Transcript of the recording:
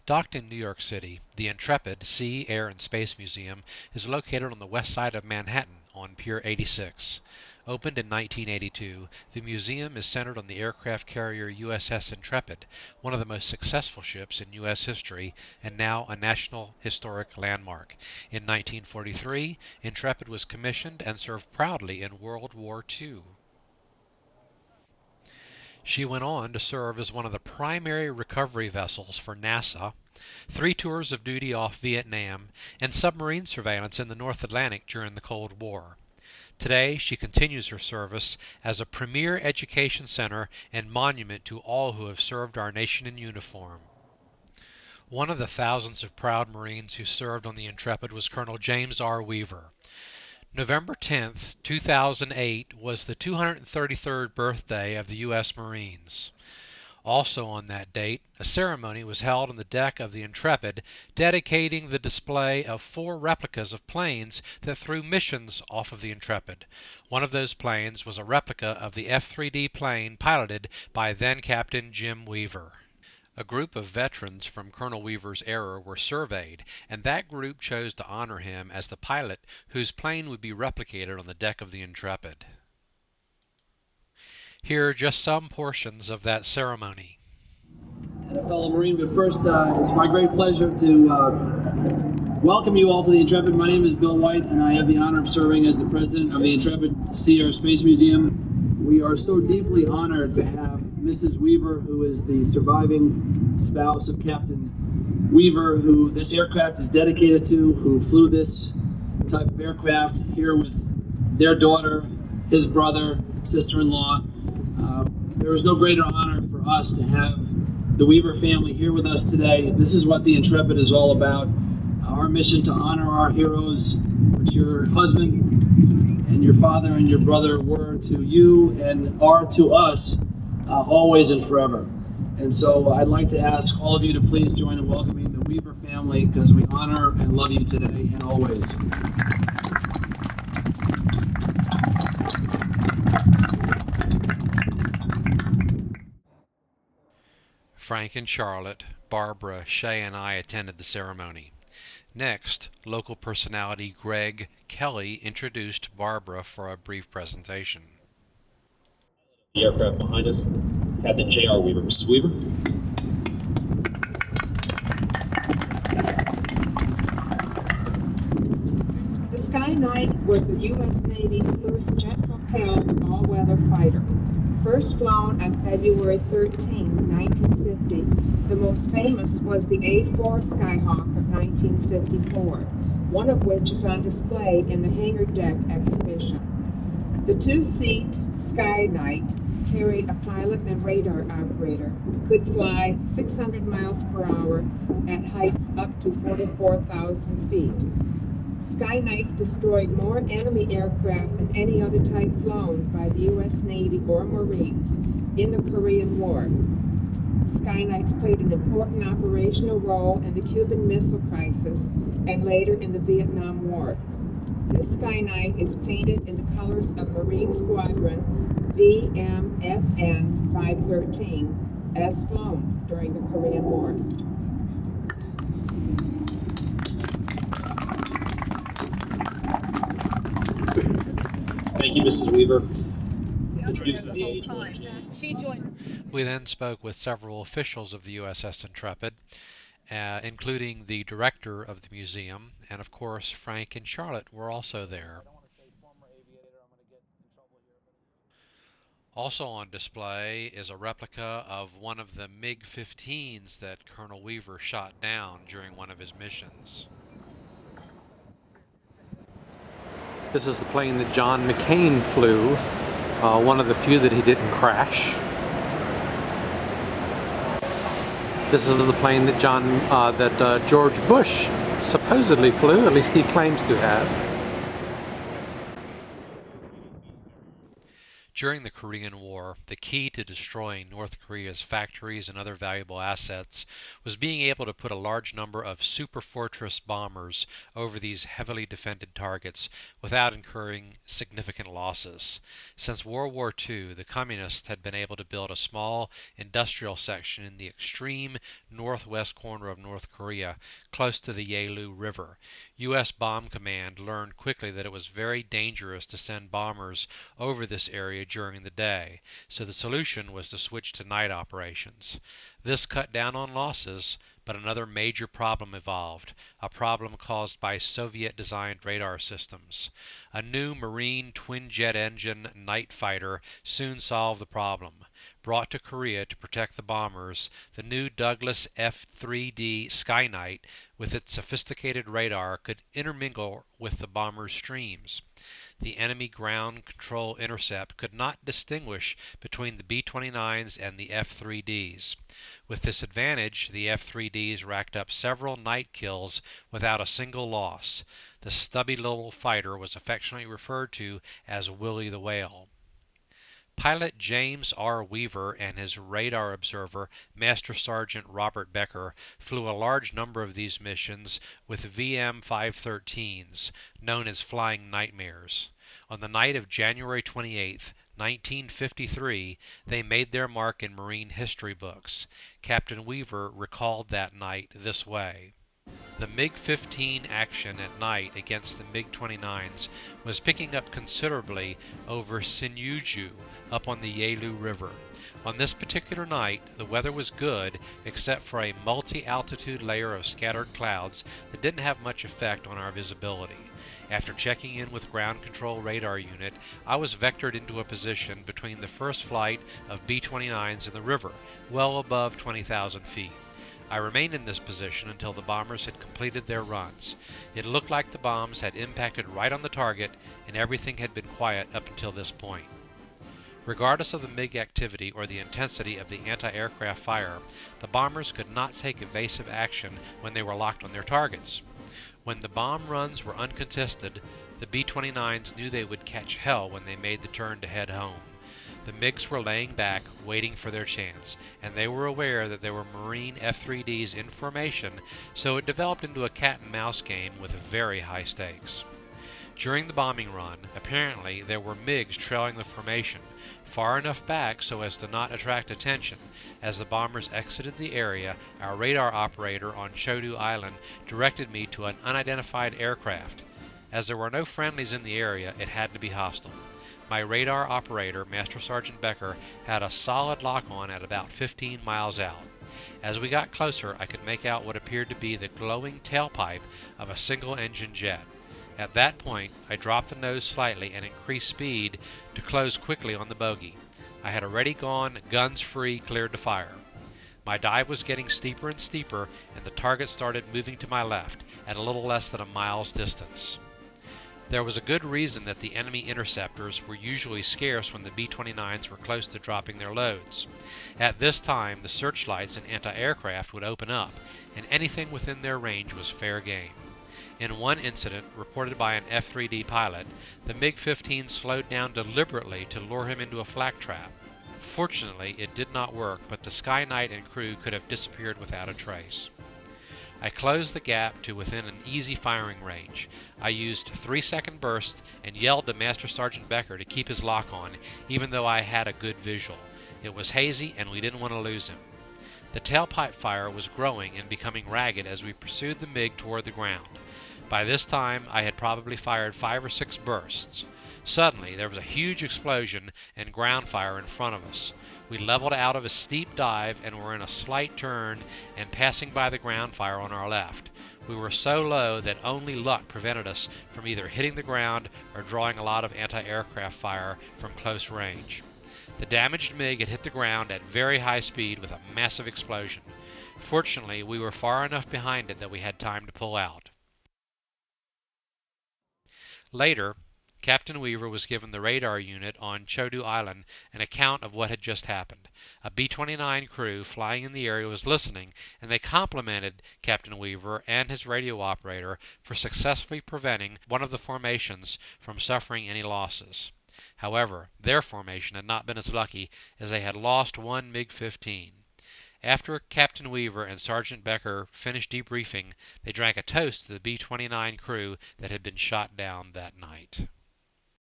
Docked in New York City, the Intrepid Sea, Air, and Space Museum is located on the west side of Manhattan on Pier 86. Opened in 1982, the museum is centered on the aircraft carrier USS Intrepid, one of the most successful ships in U.S. history and now a National Historic Landmark. In 1943, Intrepid was commissioned and served proudly in World War II. She went on to serve as one of the primary recovery vessels for NASA, 3 tours of duty off Vietnam, and submarine surveillance in the North Atlantic during the Cold War. Today, she continues her service as a premier education center and monument to all who have served our nation in uniform. One of the thousands of proud Marines who served on the Intrepid was Colonel James R. Weaver. November 10, 2008 was the 233rd birthday of the U.S. Marines. Also on that date, a ceremony was held on the deck of the Intrepid dedicating the display of 4 replicas of planes that threw missions off of the Intrepid. One of those planes was a replica of the F-3D plane piloted by then-Captain Jim Weaver. A group of veterans from Colonel Weaver's era were surveyed, and that group chose to honor him as the pilot whose plane would be replicated on the deck of the Intrepid. Here are just some portions of that ceremony. And a fellow Marine, but first, it's my great pleasure to welcome you all to the Intrepid. My name is Bill White, and I have the honor of serving as the president of the Intrepid Sea, Air, Space Museum. We are so deeply honored to have Mrs. Weaver, who is the surviving spouse of Captain Weaver, who this aircraft is dedicated to, who flew this type of aircraft here with their daughter, his brother, sister-in-law. There is no greater honor for us to have the Weaver family here with us today. This is what the Intrepid is all about. Our mission to honor our heroes, which your husband and your father and your brother were to you and are to us always and forever. And so I'd like to ask all of you to please join in welcoming the Weaver family, because we honor and love you today and always. Frank and Charlotte, Barbara, Shay, and I attended the ceremony. Next, local personality Greg Kelly introduced Barbara for a brief presentation. The aircraft behind us, Captain J.R. Weaver. Mrs. Weaver. The Sky Knight was the U.S. Navy's first jet-propelled all-weather fighter. First flown on February 13, 1950, the most famous was the A-4 Skyhawk of 1954, one of which is on display in the Hangar Deck exhibition. The 2-seat Sky Knight carried a pilot and radar operator, could fly 600 miles per hour at heights up to 44,000 feet. Sky Knights destroyed more enemy aircraft than any other type flown by the U.S. Navy or Marines in the Korean War. Sky Knights played an important operational role in the Cuban Missile Crisis and later in the Vietnam War. This Sky Knight is painted in the colors of Marine Squadron VMFN 513 as flown during the Korean War. Thank you, Mrs. Weaver. Introducing the age. We then spoke with several officials of the USS Intrepid, including the director of the museum, and of course Frank and Charlotte were also there. Also on display is a replica of one of the MiG-15s that Colonel Weaver shot down during one of his missions. This is the plane that John McCain flew, one of the few that he didn't crash. This is the plane that George Bush supposedly flew, at least he claims to have. During the Korean War, the key to destroying North Korea's factories and other valuable assets was being able to put a large number of superfortress bombers over these heavily defended targets without incurring significant losses. Since World War II, the Communists had been able to build a small industrial section in the extreme northwest corner of North Korea, close to the Yalu River. U.S. Bomb Command learned quickly that it was very dangerous to send bombers over this area during the day, so the solution was to switch to night operations. This cut down on losses, but another major problem evolved, a problem caused by Soviet-designed radar systems. A new Marine twin-jet engine night fighter soon solved the problem. Brought to Korea to protect the bombers, the new Douglas F-3D Skynight, with its sophisticated radar, could intermingle with the bombers' streams. The enemy ground control intercept could not distinguish between the B-29s and the F-3Ds. With this advantage, the F-3Ds racked up several night kills without a single loss. The stubby little fighter was affectionately referred to as Willie the Whale. Pilot James R. Weaver and his radar observer, Master Sergeant Robert Becker, flew a large number of these missions with VM-513s, known as Flying Nightmares. On the night of January 28, 1953, they made their mark in Marine history books. Captain Weaver recalled that night this way. The MiG-15 action at night against the MiG-29s was picking up considerably over Sinuiju up on the Yalu River. On this particular night, the weather was good except for a multi-altitude layer of scattered clouds that didn't have much effect on our visibility. After checking in with ground control radar unit, I was vectored into a position between the first flight of B-29s and the river, well above 20,000 feet. I remained in this position until the bombers had completed their runs. It looked like the bombs had impacted right on the target and everything had been quiet up until this point. Regardless of the MiG activity or the intensity of the anti-aircraft fire, the bombers could not take evasive action when they were locked on their targets. When the bomb runs were uncontested, the B-29s knew they would catch hell when they made the turn to head home. The MiGs were laying back, waiting for their chance, and they were aware that there were Marine F-3Ds in formation, so it developed into a cat-and-mouse game with very high stakes. During the bombing run, apparently there were MiGs trailing the formation, far enough back so as to not attract attention. As the bombers exited the area, our radar operator on Chodu Island directed me to an unidentified aircraft. As there were no friendlies in the area, it had to be hostile. My radar operator, Master Sergeant Becker, had a solid lock-on at about 15 miles out. As we got closer, I could make out what appeared to be the glowing tailpipe of a single-engine jet. At that point, I dropped the nose slightly and increased speed to close quickly on the bogey. I had already gone guns free, cleared to fire. My dive was getting steeper and steeper, and the target started moving to my left at a little less than a mile's distance. There was a good reason that the enemy interceptors were usually scarce when the B-29s were close to dropping their loads. At this time, the searchlights and anti-aircraft would open up, and anything within their range was fair game. In one incident, reported by an F-3D pilot, the MiG-15 slowed down deliberately to lure him into a flak trap. Fortunately, it did not work, but the Skynight and crew could have disappeared without a trace. I closed the gap to within an easy firing range. I used 3-second bursts and yelled to Master Sergeant Becker to keep his lock on, even though I had a good visual. It was hazy and we didn't want to lose him. The tailpipe fire was growing and becoming ragged as we pursued the MiG toward the ground. By this time, I had probably fired 5 or 6 bursts. Suddenly, there was a huge explosion and ground fire in front of us. We leveled out of a steep dive and were in a slight turn and passing by the ground fire on our left. We were so low that only luck prevented us from either hitting the ground or drawing a lot of anti-aircraft fire from close range. The damaged MiG had hit the ground at very high speed with a massive explosion. Fortunately, we were far enough behind it that we had time to pull out. Later, Captain Weaver was given the radar unit on Chodu Island an account of what had just happened. A B-29 crew flying in the area was listening, and they complimented Captain Weaver and his radio operator for successfully preventing one of the formations from suffering any losses. However, their formation had not been as lucky, as they had lost one MiG-15. After Captain Weaver and Sergeant Becker finished debriefing, they drank a toast to the B-29 crew that had been shot down that night.